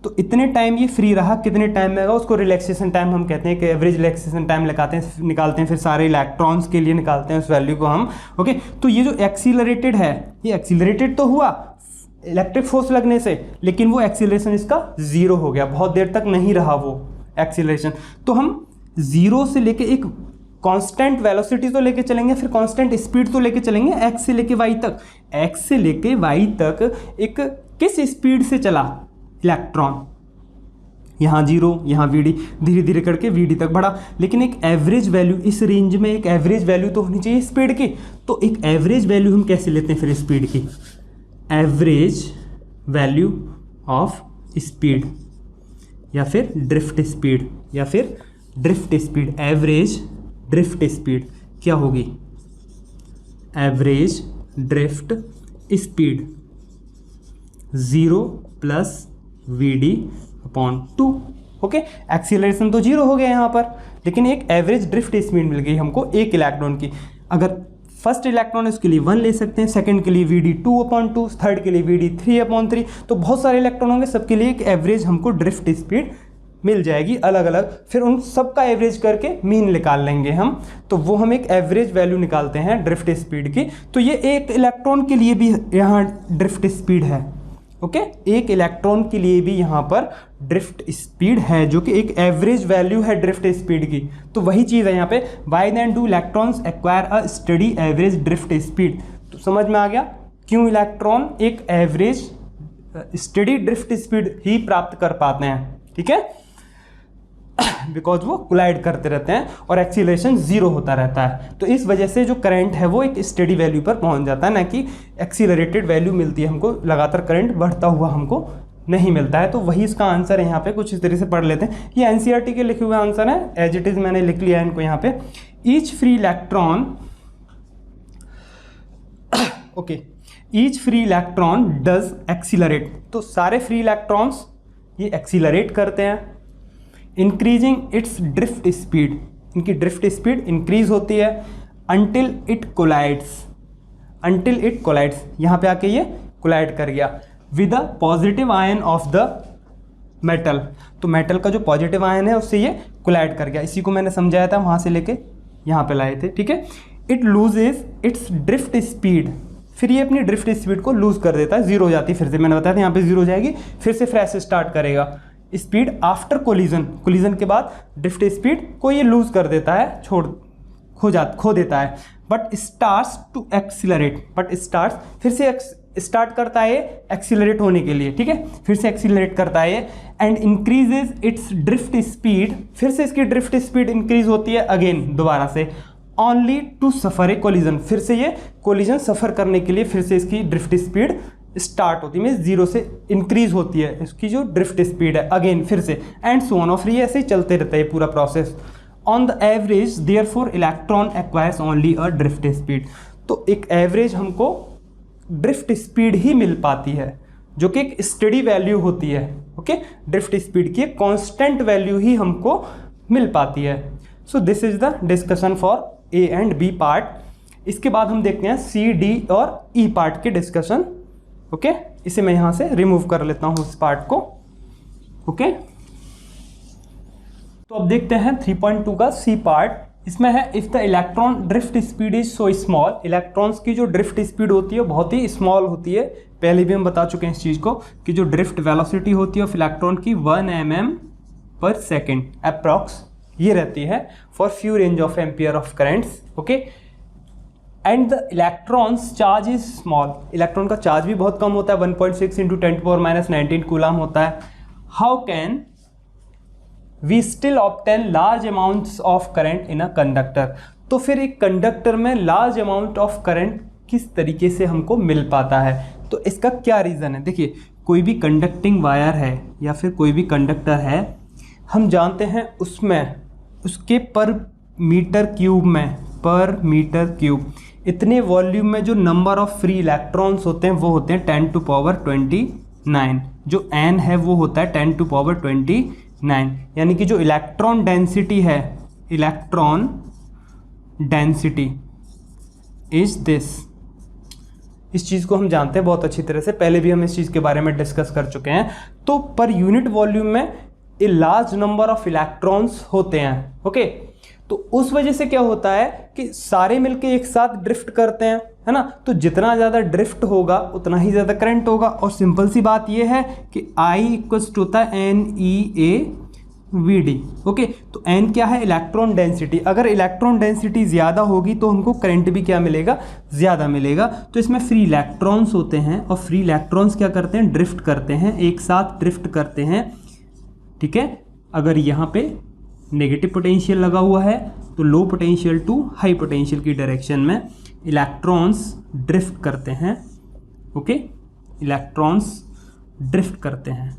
तो इतने टाइम ये फ्री रहा, कितने टाइम में होगा उसको रिलैक्सेशन टाइम हम कहते हैं, कि एवरेज रिलैक्सेशन टाइम निकालते हैं, फिर सारे इलेक्ट्रॉन्स के लिए निकालते हैं उस वैल्यू को हम। ओके, तो ये जो एक्सीलरेटेड है, ये एक्सीलरेटेड तो हुआ इलेक्ट्रिक फोर्स लगने से, लेकिन वो एक्सीलरेशन इसका 0 हो गया, बहुत देर तक नहीं रहा वो एक्सीलरेशन। तो हम 0 से लेके एक कांस्टेंट वेलोसिटी तो लेके चलेंगे, फिर कांस्टेंट स्पीड तो लेके चलेंगे एक्स से लेके वाई तक। एक्स से लेके वाई तक एक किस स्पीड से चला इलेक्ट्रॉन, यहाँ 0, यहाँ वी डी, धीरे धीरे करके वी डी तक बढ़ा, लेकिन एक एवरेज वैल्यू इस रेंज में, एक एवरेज वैल्यू तो होनी चाहिए स्पीड की। तो एक एवरेज वैल्यू हम कैसे लेते हैं फिर स्पीड की? एवरेज वैल्यू ऑफ स्पीड, या फिर ड्रिफ्ट स्पीड, या फिर drift speed. Average drift speed क्या होगी? Average drift speed 0 plus V D upon 2। Okay, acceleration तो 0 हो गया यहाँ पर, लेकिन एक एवरेज ड्रिफ्ट स्पीड मिल गई हमको एक इलेक्ट्रॉन की। अगर फर्स्ट इलेक्ट्रॉन है उसके लिए 1 ले सकते हैं, सेकंड के लिए वी डी 2/2, थर्ड के लिए वी डी 3/3। तो बहुत सारे इलेक्ट्रॉन होंगे, सबके लिए एक एवरेज हमको ड्रिफ्ट स्पीड मिल जाएगी अलग अलग। फिर उन सब का एवरेज करके मीन निकाल लेंगे हम, तो वो हम एक एवरेज वैल्यू निकालते हैं ड्रिफ्ट स्पीड की। तो ये एक इलेक्ट्रॉन के लिए भी यहाँ ड्रिफ्ट स्पीड है। ओके, एक इलेक्ट्रॉन के लिए भी यहाँ पर ड्रिफ्ट स्पीड है, जो कि एक एवरेज वैल्यू है ड्रिफ्ट स्पीड की। तो वही चीज़ है यहाँ पे, why then do electrons acquire a steady average drift speed. तो समझ में आ गया क्यों इलेक्ट्रॉन एक एवरेज स्टडी ड्रिफ्ट स्पीड ही प्राप्त कर पाते हैं। ठीक है, बिकॉज वो कोलाइड करते रहते हैं और एक्सीलरेशन 0 होता रहता है। तो इस वजह से जो करंट है वो एक स्टेडी वैल्यू पर पहुंच जाता है, ना कि एक्सीलरेटेड वैल्यू मिलती है हमको, लगातार करंट बढ़ता हुआ हमको नहीं मिलता है। तो वही इसका आंसर है यहाँ पे, कुछ इस तरह से पढ़ लेते हैं। ये एनसीईआरटी के लिखे हुए आंसर है, एज इट इज मैंने लिख लिया है इनको यहाँ पे। Each free electron, okay, each free electron does accelerate. तो सारे फ्री इलेक्ट्रॉन्स ये एक्सीलरेट करते हैं, इंक्रीजिंग इट्स ड्रिफ्ट स्पीड, इनकी ड्रिफ्ट स्पीड इंक्रीज होती है, until it collides, until it collides, यहाँ पे आके ये कोलाइड कर गया with the positive ion of the metal. तो मेटल का जो पॉजिटिव आयन है उससे ये कोलाइड कर गया। इसी को मैंने समझाया था, वहाँ से लेके यहाँ पे लाए थे। ठीक है, it loses it's drift speed, फिर ये अपनी ड्रिफ्ट स्पीड को लूज कर देता है, 0 हो जाती है। फिर से मैंने बताया था यहाँ पे 0 हो जाएगी, फिर से फ्रेश स्टार्ट करेगा। स्पीड आफ्टर कोलिजन, कोलिजन के बाद ड्रिफ्ट स्पीड को ये लूज कर देता है, खो देता है। But starts to accelerate, but starts फिर से स्टार्ट करता है एक्सीलरेट होने के लिए। ठीक है, फिर से एक्सीलरेट करता है and increases it's drift speed, फिर से इसकी ड्रिफ्ट स्पीड इंक्रीज होती है अगेन दोबारा से, only to suffer a collision, फिर से ये कोलिजन सफर करने के लिए फिर से इसकी ड्रिफ्ट स्पीड स्टार्ट होती है, मीन्स 0 से इंक्रीज होती है इसकी जो ड्रिफ्ट स्पीड है अगेन फिर से, एंड सो ऑन, और फिर ये ऐसे ही चलते रहता है पूरा process. On the average therefore electron acquires only a drift speed. तो एक एवरेज हमको ड्रिफ्ट स्पीड ही मिल पाती है, जो कि एक स्टडी वैल्यू होती है। ओके, ड्रिफ्ट स्पीड की कांस्टेंट वैल्यू ही हमको मिल पाती है। So this is the discussion for A and B part. इसके बाद हम देखते हैं सी, डी और ई पार्ट के डिस्कशन। ओके, इसे मैं यहाँ से रिमूव कर लेता हूँ उस पार्ट को। ओके, तो अब देखते हैं 3.2 का सी पार्ट। इसमें है if the electron drift speed is so small, electrons की जो ड्रिफ्ट स्पीड होती है बहुत ही स्मॉल होती है। पहले भी हम बता चुके हैं इस चीज़ को कि जो ड्रिफ्ट वेलोसिटी होती है ऑफ इलेक्ट्रॉन की 1 mm/s अप्रॉक्स ये रहती है for few range of ampere of currents. Okay, and the electrons charge is small, electron का चार्ज भी बहुत कम होता है, 1.6 × 10⁻⁻19 कूलम होता है। How can we still obtain large amounts of current in a conductor. तो फिर एक कंडक्टर में लार्ज अमाउंट ऑफ करंट किस तरीके से हमको मिल पाता है, तो इसका क्या रीज़न है। देखिए, कोई भी कंडक्टिंग वायर है या फिर कोई भी कंडक्टर है, हम जानते हैं उसमें उसके पर मीटर क्यूब में पर मीटर क्यूब। इतने वॉल्यूम में जो नंबर ऑफ फ्री इलेक्ट्रॉन्स होते हैं वो होते हैं 10 टू पावर 29। जो n है वो होता है 10 टू पावर 29, यानी कि जो इलेक्ट्रॉन डेंसिटी है, इलेक्ट्रॉन डेंसिटी इज दिस। इस चीज़ को हम जानते हैं बहुत अच्छी तरह से, पहले भी हम इस चीज़ के बारे में डिस्कस कर चुके हैं। तो पर यूनिट वॉल्यूम में a large number of electrons होते हैं। ओके, तो उस वजह से क्या होता है कि सारे मिलके एक साथ ड्रिफ्ट करते हैं, है ना। तो जितना ज़्यादा ड्रिफ्ट होगा उतना ही ज़्यादा करंट होगा। और सिंपल सी बात यह है कि I इक्वल्स टू होता है NeAVD। ओके, तो N क्या है, इलेक्ट्रॉन डेंसिटी। अगर इलेक्ट्रॉन डेंसिटी ज़्यादा होगी तो हमको करंट भी क्या मिलेगा, ज़्यादा मिलेगा। तो इसमें फ्री इलेक्ट्रॉन्स होते हैं और फ्री इलेक्ट्रॉन्स क्या करते हैं, ड्रिफ्ट करते हैं, एक साथ ड्रिफ्ट करते हैं। ठीक है, अगर यहाँ पे नेगेटिव पोटेंशियल लगा हुआ है तो low potential to high potential की डायरेक्शन में इलेक्ट्रॉन्स ड्रिफ्ट करते हैं। ओके, इलेक्ट्रॉन्स ड्रिफ्ट करते हैं।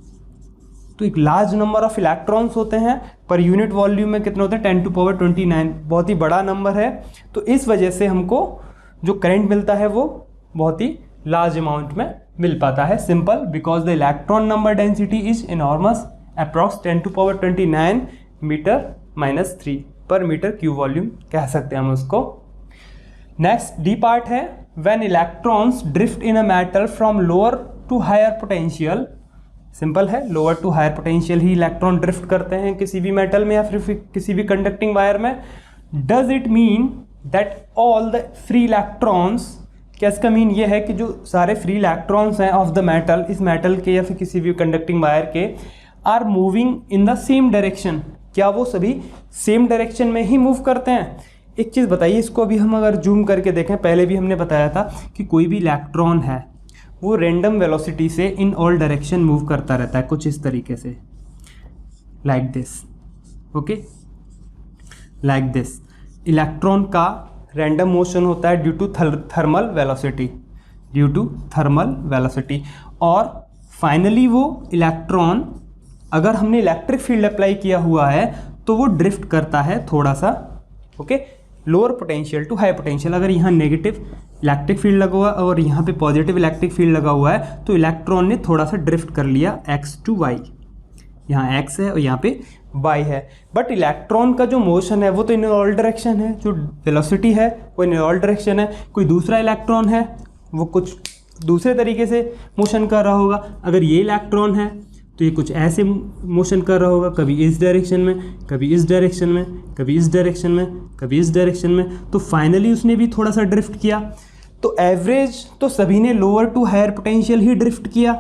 तो एक लार्ज नंबर ऑफ इलेक्ट्रॉन्स होते हैं, पर यूनिट वॉल्यूम में कितने होते हैं, 10 टू पावर 29, बहुत ही बड़ा नंबर है। तो इस वजह से हमको जो करंट मिलता है वो बहुत ही लार्ज अमाउंट में मिल पाता है। Simple, because the electron number density is enormous, approx 10 to power 29 metre -3 per metre cube volume कह सकते हैं हम उसको। नेक्स्ट डी पार्ट है, when electrons drift in a metal from lower to higher potential. Simple है, lower to higher potential ही electron drift करते हैं किसी भी मेटल में या फिर किसी भी कंडक्टिंग वायर में। Does it mean that all the free electrons, क्या इसका मीन ये है कि जो सारे फ्री इलेक्ट्रॉन्स हैं ऑफ द मेटल, इस मेटल के या फिर किसी भी कंडक्टिंग वायर के, are moving in the same direction, क्या वो सभी सेम डायरेक्शन में ही मूव करते हैं। एक चीज़ बताइए, इसको अभी हम अगर जूम करके देखें, पहले भी हमने बताया था कि कोई भी इलेक्ट्रॉन है वो रैंडम वेलोसिटी से इन ऑल डायरेक्शन मूव करता रहता है, कुछ इस तरीके से, like this. Okay, like this. Electron का रैंडम मोशन होता है due to thermal velocity, due to thermal velocity. और फाइनली वो इलेक्ट्रॉन, अगर हमने इलेक्ट्रिक फील्ड अप्लाई किया हुआ है तो वो ड्रिफ्ट करता है थोड़ा सा। Okay, lower potential to high potential. अगर यहाँ नेगेटिव इलेक्ट्रिक फील्ड लगा हुआ है और यहाँ पे पॉजिटिव इलेक्ट्रिक फील्ड लगा हुआ है तो इलेक्ट्रॉन ने थोड़ा सा ड्रिफ्ट कर लिया x टू y। यहाँ x है और यहाँ पे y है, बट इलेक्ट्रॉन का जो मोशन है वो तो इन ऑल डायरेक्शन है। जो वेलोसिटी है वो इन ऑल डायरेक्शन है। कोई दूसरा इलेक्ट्रॉन है वो कुछ दूसरे तरीके से मोशन कर रहा होगा। अगर ये इलेक्ट्रॉन है तो ये कुछ ऐसे मोशन कर रहा होगा, कभी इस डायरेक्शन में, कभी इस डायरेक्शन में, कभी इस डायरेक्शन में, कभी इस डायरेक्शन में। तो फाइनली उसने भी थोड़ा सा ड्रिफ्ट किया। तो एवरेज तो सभी ने लोअर टू हायर पोटेंशियल ही ड्रिफ्ट किया।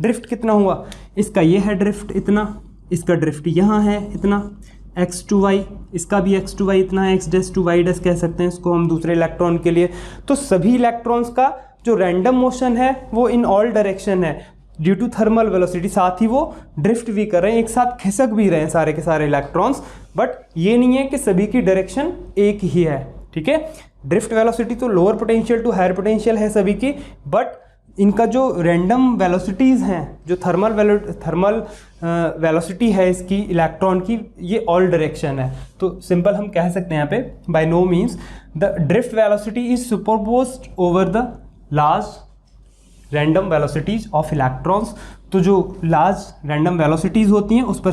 ड्रिफ्ट कितना हुआ, इसका ये है ड्रिफ्ट इतना, इसका ड्रिफ्ट यहाँ है इतना, x टू y, इसका भी x टू y इतना है, x dash to y dash कह सकते हैं इसको हम दूसरे इलेक्ट्रॉन के लिए। तो सभी इलेक्ट्रॉन्स का जो रैंडम मोशन है वो इन ऑल डायरेक्शन है ड्यू टू थर्मल वेलोसिटी। साथ ही वो ड्रिफ्ट भी कर रहे हैं, एक साथ खिसक भी रहे हैं सारे के सारे इलेक्ट्रॉन्स, बट ये नहीं है कि सभी की डायरेक्शन एक ही है। ठीक है, ड्रिफ्ट वेलोसिटी तो lower potential to higher potential है सभी की, बट इनका जो रैंडम वेलोसिटीज़ हैं, जो थर्मल वेलोसिटी है इसकी इलेक्ट्रॉन की, ये ऑल डायरेक्शन है। तो सिंपल हम कह सकते हैं यहाँ पे, by no means the drift velocity is superposed over the large random velocities of electrons. तो जो लार्ज रैंडम वेलोसिटीज होती हैं उस पर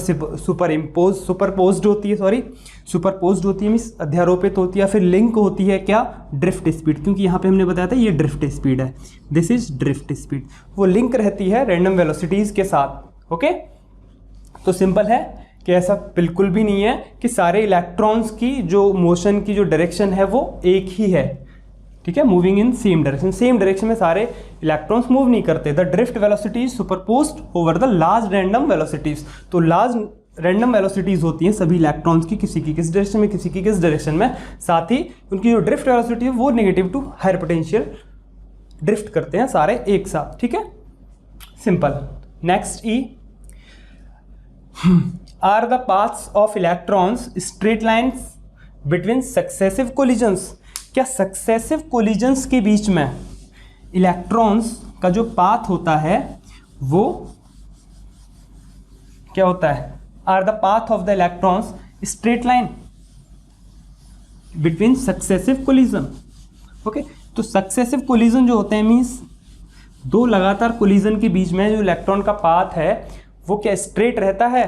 सुपरपोज्ड होती है मीन्स अध्यारोपित होती है, फिर लिंक होती है क्या, ड्रिफ्ट स्पीड। क्योंकि यहाँ पे हमने बताया था ये ड्रिफ्ट स्पीड है, दिस इज ड्रिफ्ट स्पीड। वो लिंक रहती है रैंडम वेलोसिटीज के साथ। ओके, तो सिंपल है कि ऐसा बिल्कुल भी नहीं है कि सारे इलेक्ट्रॉन्स की जो मोशन की जो डायरेक्शन है वो एक ही है। ठीक है, मूविंग इन सेम डायरेक्शन में सारे इलेक्ट्रॉन्स मूव नहीं करते। The drift velocity is superposed over the large random velocities. तो लार्ज रैंडम वेलोसिटीज होती हैं सभी इलेक्ट्रॉन्स की, किसी की किस डायरेक्शन में, किसी की किस डायरेक्शन में। साथ ही उनकी जो ड्रिफ्ट वेलोसिटी है वो negative to higher potential drift करते हैं सारे एक साथ। ठीक है, simple. Next E, are the paths of electrons straight lines between successive collisions. क्या सक्सेसिव कोलिजन्स के बीच में इलेक्ट्रॉन्स का जो पाथ होता है वो क्या होता है, are the path of the electrons straight line. Between successive collision. Okay, तो सक्सेसिव कोलिजन जो होते हैं मीन्स दो लगातार कोलिजन के बीच में जो इलेक्ट्रॉन का पाथ है वो क्या स्ट्रेट रहता है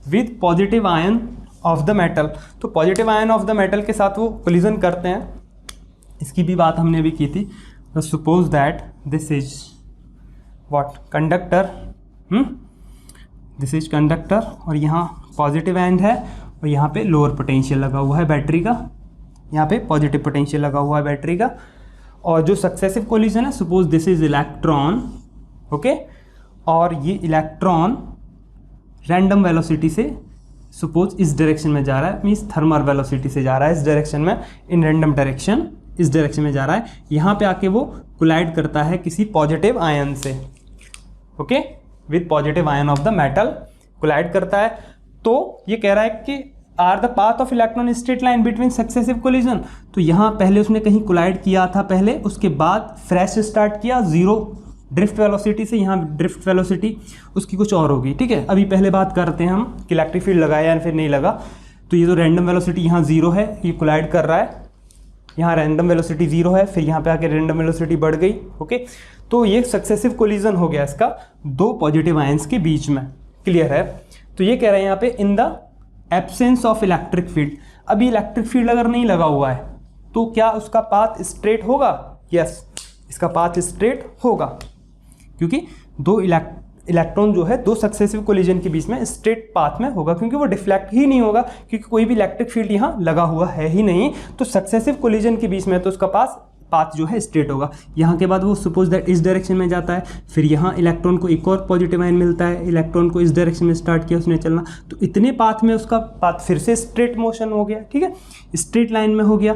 with positive ion of the metal. तो positive ion of the metal के साथ वो कोलिजन करते हैं, इसकी भी बात हमने अभी की थी। Suppose that this is what conductor, this is conductor और यहाँ पॉजिटिव एंड है और यहाँ पे लोअर पोटेंशियल लगा हुआ है बैटरी का, यहाँ पे पॉजिटिव पोटेंशियल लगा हुआ है बैटरी का। और जो सक्सेसिव कोलिजन है, suppose this is electron, okay, और ये इलेक्ट्रॉन रैंडम वेलोसिटी से सपोज इस डायरेक्शन में जा रहा है, मीन्स थर्मल वेलोसिटी से जा रहा है इस डायरेक्शन में, इन रैंडम डायरेक्शन इस डायरेक्शन में जा रहा है, यहाँ पे आके वो कोलाइड करता है किसी पॉजिटिव आयन से, okay, with positive ion of the metal collide करता है। तो ये कह रहा है कि are the path of electron straight line between successive collision. तो यहाँ पहले उसने कहीं कोलाइड किया था पहले, उसके बाद फ्रेश स्टार्ट किया जीरो ड्रिफ्ट वेलोसिटी से, यहाँ ड्रिफ्ट वेलोसिटी उसकी कुछ और होगी, ठीक है। अभी पहले बात करते हैं हम कि इलेक्ट्रिक फील्ड लगाया या फिर नहीं लगा। तो ये जो रैंडम वेलोसिटी यहाँ जीरो है, ये कोलाइड कर रहा है, यहाँ रैंडम वेलोसिटी जीरो है, फिर यहाँ पे आके रैंडम वेलोसिटी बढ़ गई, ओके। तो ये सक्सेसिव कोलिजन हो गया इसका दो पॉजिटिव आयंस के बीच में, क्लियर है। तो ये कह रहे हैं यहाँ पे इन the absence of electric field. अभी इलेक्ट्रिक फील्ड अगर नहीं लगा हुआ है तो क्या उसका पाथ स्ट्रेट होगा? यस, इसका पाथ स्ट्रेट होगा, क्योंकि दो इलेक्ट्रॉन जो है दो सक्सेसिव कोलिजन के बीच में स्ट्रेट पाथ में होगा, क्योंकि वो डिफ्लेक्ट ही नहीं होगा, क्योंकि कोई भी इलेक्ट्रिक फील्ड यहाँ लगा हुआ है ही नहीं। तो सक्सेसिव कोलिजन के बीच में तो उसका पाथ जो है स्ट्रेट होगा। यहाँ के बाद वो सपोज दैट इस डायरेक्शन में जाता है, फिर यहाँ इलेक्ट्रॉन को एक और पॉजिटिव आयन मिलता है, इलेक्ट्रॉन को इस डायरेक्शन में स्टार्ट किया उसने चलना, तो इतने पाथ में उसका पाथ फिर से स्ट्रेट मोशन हो गया, ठीक है, स्ट्रेट लाइन में हो गया।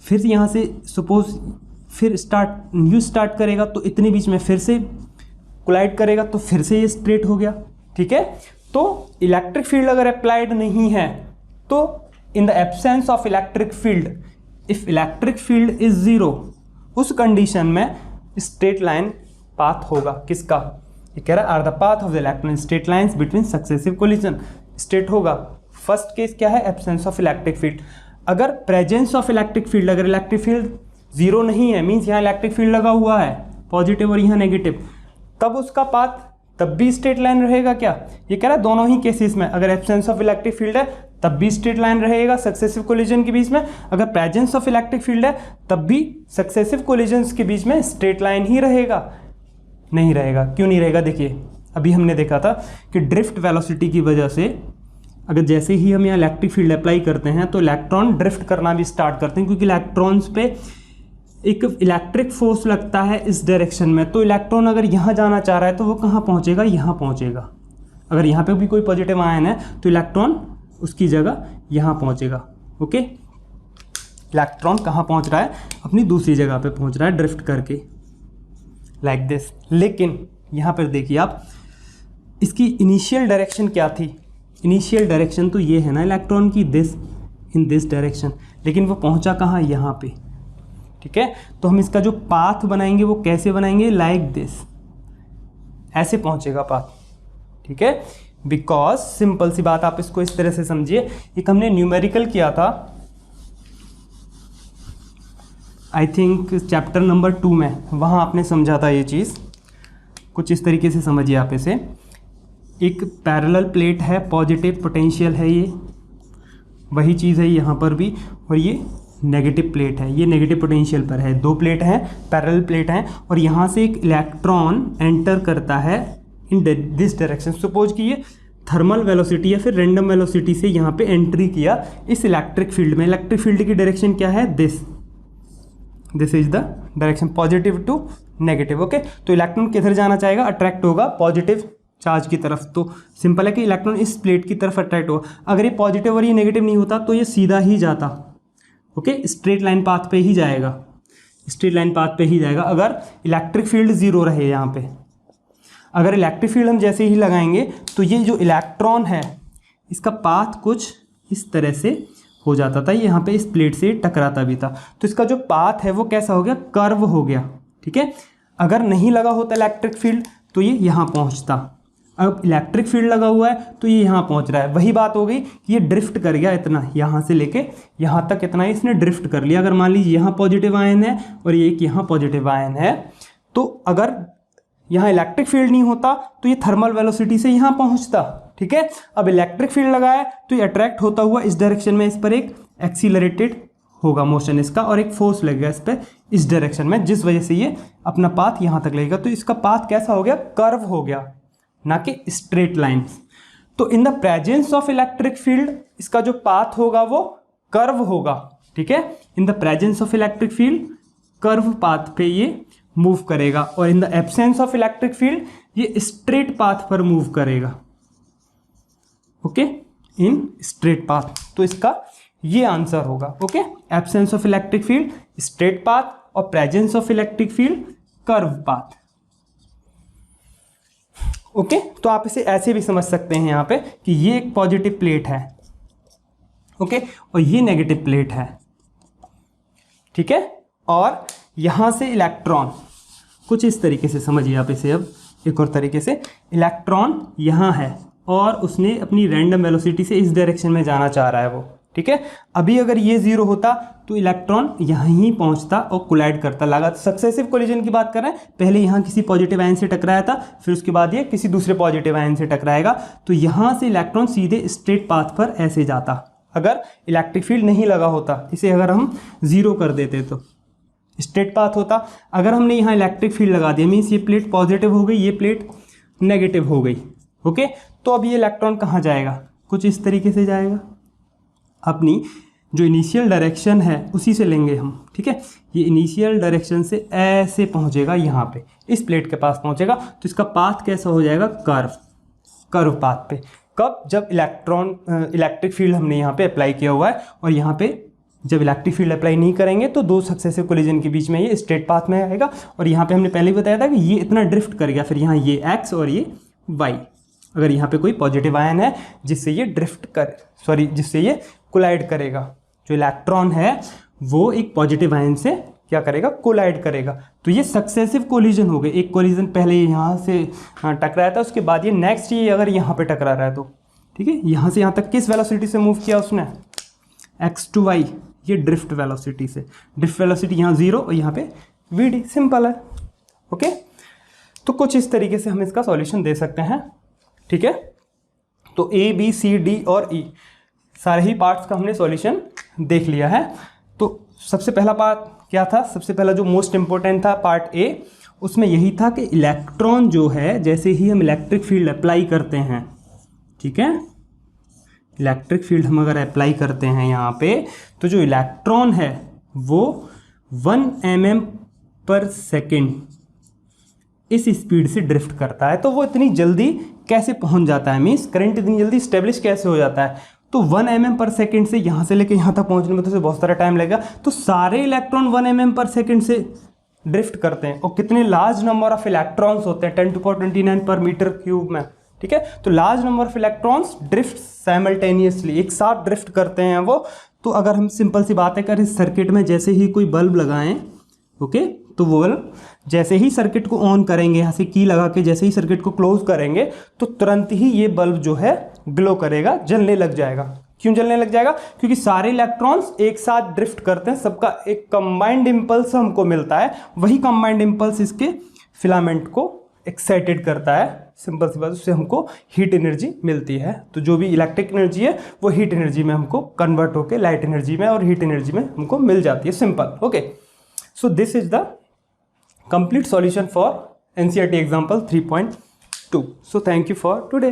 फिर यहाँ से सपोज फिर न्यू स्टार्ट करेगा तो इतने बीच में फिर से कोलाइड करेगा तो फिर से ये स्ट्रेट हो गया, ठीक है। तो इलेक्ट्रिक फील्ड अगर अप्लाइड नहीं है तो in the absence of electric field, if electric field is zero, उस कंडीशन में स्ट्रेट लाइन पाथ होगा किसका? ये कह रहा है are the path of the electron straight lines between successive collision, straight होगा। फर्स्ट केस क्या है? Absence of electric field. अगर प्रेजेंस ऑफ इलेक्ट्रिक फील्ड, अगर इलेक्ट्रिक फील्ड जीरो नहीं है, मीन्स यहाँ इलेक्ट्रिक फील्ड लगा हुआ है पॉजिटिव और यहाँ नेगेटिव, तब उसका पाथ तब भी स्ट्रेट लाइन रहेगा क्या? ये कह रहा है दोनों ही केसेस में, अगर एब्सेंस ऑफ इलेक्ट्रिक फील्ड है तब भी स्ट्रेट लाइन रहेगा सक्सेसिव कोलिजन के बीच में, अगर प्रेजेंस ऑफ इलेक्ट्रिक फील्ड है तब भी सक्सेसिव कोलिजन्स के बीच में स्ट्रेट लाइन ही रहेगा। नहीं रहेगा, क्यों नहीं रहेगा? देखिए अभी हमने देखा था कि ड्रिफ्ट वेलोसिटी की वजह से अगर जैसे ही हम यहाँ इलेक्ट्रिक फील्ड अप्लाई करते हैं तो इलेक्ट्रॉन ड्रिफ्ट करना भी स्टार्ट करते हैं, क्योंकि इलेक्ट्रॉन्स पे एक इलेक्ट्रिक फोर्स लगता है इस डायरेक्शन में। तो इलेक्ट्रॉन अगर यहाँ जाना चाह रहा है तो वो कहाँ पहुँचेगा? यहाँ पहुँचेगा। अगर यहाँ पे भी कोई पॉजिटिव आयन है तो इलेक्ट्रॉन उसकी जगह यहाँ पहुँचेगा, ओके। इलेक्ट्रॉन कहाँ पहुँच रहा है? अपनी दूसरी जगह पे पहुँच रहा है ड्रिफ्ट करके, लाइक दिस। लेकिन यहाँ पर देखिए आप, इसकी इनिशियल डायरेक्शन क्या थी? इनिशियल डायरेक्शन तो ये है ना इलेक्ट्रॉन की, दिस इन दिस डायरेक्शन, लेकिन वो पहुँचा कहाँ? यहाँ पे, ठीक है। तो हम इसका जो पाथ बनाएंगे वो कैसे बनाएंगे? लाइक दिस, ऐसे पहुँचेगा पाथ, ठीक है। बिकॉज सिंपल सी बात, आप इसको इस तरह से समझिए, एक हमने न्यूमेरिकल किया था आई थिंक चैप्टर नंबर 2 में, वहाँ आपने समझा था ये चीज़। कुछ इस तरीके से समझिए आप इसे, एक पैरेलल प्लेट है, पॉजिटिव पोटेंशियल है, ये वही चीज़ है यहाँ पर भी, और ये नेगेटिव प्लेट है, ये नेगेटिव पोटेंशियल पर है। दो प्लेट हैं, पैरेलल प्लेट हैं, और यहाँ से एक इलेक्ट्रॉन एंटर करता है इन दिस डायरेक्शन। सपोज कि ये थर्मल वेलोसिटी या फिर रैंडम वेलोसिटी से यहाँ पे एंट्री किया इस इलेक्ट्रिक फील्ड में। इलेक्ट्रिक फील्ड की डायरेक्शन क्या है? This is the direction, positive to negative, okay. तो इलेक्ट्रॉन किधर जाना चाहेगा? अट्रैक्ट होगा पॉजिटिव चार्ज की तरफ। तो सिंपल है कि इलेक्ट्रॉन इस प्लेट की तरफ अट्रैक्ट होगा। अगर ये पॉजिटिव और ये नेगेटिव नहीं होता तो ये सीधा ही जाता, ओके, स्ट्रेट लाइन पाथ पे ही जाएगा, स्ट्रेट लाइन पाथ पे ही जाएगा अगर इलेक्ट्रिक फील्ड जीरो रहे यहाँ पे। अगर इलेक्ट्रिक फील्ड हम जैसे ही लगाएंगे तो ये जो इलेक्ट्रॉन है इसका पाथ कुछ इस तरह से हो जाता था, यहाँ पे इस प्लेट से टकराता भी था, तो इसका जो पाथ है वो कैसा हो गया? कर्व हो गया, ठीक है। अगर नहीं लगा होता इलेक्ट्रिक फील्ड तो ये यहाँ पहुँचता, अब इलेक्ट्रिक फील्ड लगा हुआ है तो ये यहाँ पहुँच रहा है। वही बात हो गई कि ये ड्रिफ्ट कर गया इतना, यहाँ से लेके यहाँ तक इतना इसने ड्रिफ्ट कर लिया। अगर मान लीजिए यहाँ पॉजिटिव आयन है और ये एक यहाँ पॉजिटिव आयन है, तो अगर यहाँ इलेक्ट्रिक फील्ड नहीं होता तो ये थर्मल वेलोसिटी से यहाँ पहुँचता। ठीक है, अब इलेक्ट्रिक फील्ड लगा है तो ये अट्रैक्ट होता हुआ इस डायरेक्शन में इस पर एक एक्सीलरेटेड होगा मोशन इसका, और एक फोर्स लगेगा इस पर इस डायरेक्शन में, जिस वजह से ये अपना पाथ यहाँ तक लगेगा। तो इसका पाथ कैसा हो गया? कर्व हो गया, ना कि स्ट्रेट लाइन। तो in the presence of electric field इसका जो पाथ होगा वो कर्व होगा। ठीक है, in the presence of electric field curve path पे ये मूव करेगा, और in the absence of electric field ये स्ट्रेट पाथ पर मूव करेगा। Okay, in straight path. तो इसका ये आंसर होगा। Okay, absence of electric field straight path और presence of electric field curve path. Okay, तो आप इसे ऐसे भी समझ सकते हैं यहाँ पे कि ये एक पॉजिटिव प्लेट है, ओके, और ये नेगेटिव प्लेट है। ठीक है, और यहाँ से इलेक्ट्रॉन कुछ इस तरीके से समझिए आप इसे। अब एक और तरीके से, इलेक्ट्रॉन यहाँ है और उसने अपनी रैंडम वेलोसिटी से इस डायरेक्शन में जाना चाह रहा है वो। ठीक है, अभी अगर ये जीरो होता तो इलेक्ट्रॉन यहाँ ही पहुँचता और कोलाइड करता। लगा सक्सेसिव कोलिजन की बात कर रहे हैं, पहले यहाँ किसी पॉजिटिव आयन से टकराया था, फिर उसके बाद ये किसी दूसरे पॉजिटिव आयन से टकराएगा। तो यहाँ से इलेक्ट्रॉन सीधे स्ट्रेट पाथ पर ऐसे जाता। अगर इलेक्ट्रिक फील्ड नहीं लगा होता, इसे अगर हम जीरो कर देते तो स्ट्रेट पाथ होता। अगर हमने यहाँ इलेक्ट्रिक फील्ड लगा दिया, मीन्स ये प्लेट पॉजिटिव हो गई, ये प्लेट नेगेटिव हो गई। ओके, तो अब ये इलेक्ट्रॉन कहाँ जाएगा? कुछ इस तरीके से जाएगा, अपनी जो इनिशियल डायरेक्शन है उसी से लेंगे हम। ठीक है, ये इनिशियल डायरेक्शन से ऐसे पहुंचेगा, यहाँ पे इस प्लेट के पास पहुंचेगा। तो इसका पाथ कैसा हो जाएगा? कर्व पाथ पे। कब? जब इलेक्ट्रिक फील्ड हमने यहाँ पे अप्लाई किया हुआ है, और यहाँ पे जब इलेक्ट्रिक फील्ड अप्लाई नहीं करेंगे तो दो सक्सेसिव कोलिजन के बीच में ये स्ट्रेट पाथ में आएगा। और यहाँ पे हमने पहले ही बताया था कि ये इतना ड्रिफ्ट कर गया, फिर यहाँ ये एक्स और ये वाई। अगर यहाँ पे कोई पॉजिटिव आयन है जिससे ये जिससे ये कोलाइड करेगा, जो इलेक्ट्रॉन है वो एक पॉजिटिव आयन से क्या करेगा? कोलाइड करेगा। तो ये सक्सेसिव कोलिजन हो गए। एक कोलिजन पहले यहाँ से टकराया था, उसके बाद ये नेक्स्ट ये अगर यहाँ पे टकरा रहा है तो ठीक है, यहाँ से यहाँ तक किस वेलोसिटी से मूव किया उसने? एक्स टू वाई, ये ड्रिफ्ट वेलोसिटी से। ड्रिफ्ट वेलोसिटी यहाँ जीरो और यहाँ पे वी, सिंपल है। ओके, तो कुछ इस तरीके से हम इसका सॉल्यूशन दे सकते हैं। ठीक है, तो ए बी सी डी और ई सारे ही पार्ट्स का हमने सॉल्यूशन देख लिया है। तो सबसे पहला पार्ट क्या था? सबसे पहला जो मोस्ट इंपॉर्टेंट था पार्ट ए, उसमें यही था कि इलेक्ट्रॉन जो है, जैसे ही हम इलेक्ट्रिक फील्ड अप्लाई करते हैं, ठीक है, इलेक्ट्रिक फील्ड हम अगर अप्लाई करते हैं यहाँ पे, तो जो इलेक्ट्रॉन है वो 1 mm/s इस स्पीड से ड्रिफ्ट करता है। तो वो इतनी जल्दी कैसे पहुंच जाता है? मीन्स करंट इतनी जल्दी स्टेब्लिश कैसे हो जाता है? तो 1 mm/s से यहाँ से लेके यहाँ तक पहुँचने में तो बहुत सारा टाइम लगेगा। तो सारे इलेक्ट्रॉन 1 mm/s से ड्रिफ्ट करते हैं। और कितने लार्ज नंबर ऑफ इलेक्ट्रॉन्स होते हैं? 10⁻29 पर मीटर क्यूब में। ठीक है, तो large number of electrons drift simultaneously, एक साथ ड्रिफ्ट करते हैं वो। तो अगर हम सिंपल सी बात है कर, इस सर्किट में जैसे ही कोई बल्ब लगाएं, ओके, तो वो बल्ब जैसे ही सर्किट को ऑन करेंगे, यहाँ से की लगा के जैसे ही सर्किट को क्लोज करेंगे, तो तुरंत ही ये बल्ब जो है ग्लो करेगा, जलने लग जाएगा। क्यों जलने लग जाएगा? क्योंकि सारे इलेक्ट्रॉन्स एक साथ ड्रिफ्ट करते हैं, सबका एक कंबाइंड इंपल्स हमको मिलता है। वही कंबाइंड इंपल्स इसके फिलामेंट को एक्साइटेड करता है। सिंपल सी बात, उससे हमको हीट एनर्जी मिलती है। तो जो भी इलेक्ट्रिक एनर्जी है वो हीट एनर्जी में हमको कन्वर्ट होकर लाइट एनर्जी में और हीट एनर्जी में हमको मिल जाती है। Simple. Okay, so this is the complete solution for NCERT example 3.2. So thank you for today.